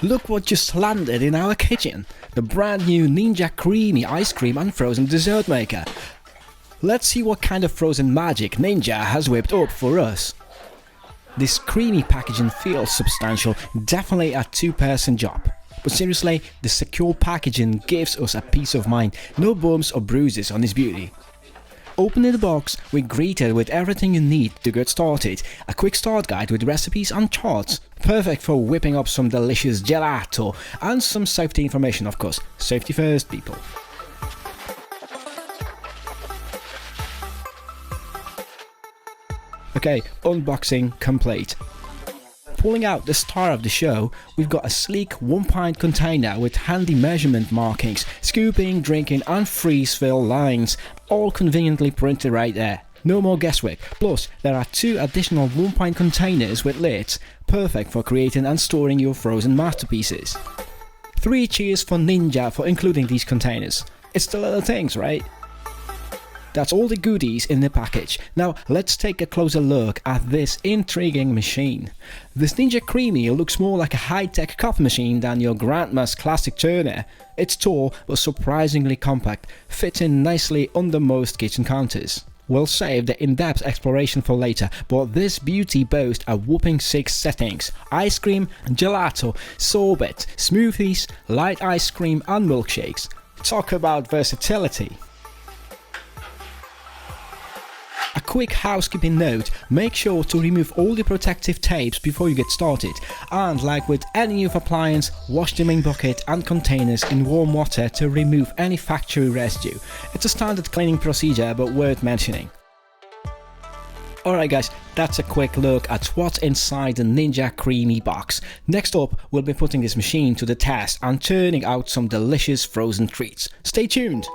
Look what just landed in our kitchen, the brand new Ninja CREAMi ice cream and frozen dessert maker. Let's see what kind of frozen magic Ninja has whipped up for us. This creamy packaging feels substantial, definitely a two-person job. But seriously, the secure packaging gives us a peace of mind, no bumps or bruises on this beauty. Opening the box, we're greeted with everything you need to get started. A quick start guide with recipes and charts, perfect for whipping up some delicious gelato, and some safety information, of course. Safety first, people. Okay, unboxing complete. Pulling out the star of the show, we've got a sleek 1-pint container with handy measurement markings, scooping, drinking and freeze-fill lines, all conveniently printed right there. No more guesswork. Plus, there are 2 additional 1-pint containers with lids, perfect for creating and storing your frozen masterpieces. 3 cheers for Ninja for including these containers. It's the little things, right? That's all the goodies in the package. Now let's take a closer look at this intriguing machine. This Ninja CREAMi looks more like a high-tech coffee machine than your grandma's classic turner. It's tall but surprisingly compact, fits in nicely under most kitchen counters. We'll save the in-depth exploration for later, but this beauty boasts a whopping 6 settings: ice cream, gelato, sorbet, smoothies, light ice cream and milkshakes. Talk about versatility. A quick housekeeping note, make sure to remove all the protective tapes before you get started, and like with any new appliance, wash the main bucket and containers in warm water to remove any factory residue. It's a standard cleaning procedure but worth mentioning. Alright guys, that's a quick look at what's inside the Ninja CREAMi box. Next up, we'll be putting this machine to the test and turning out some delicious frozen treats. Stay tuned!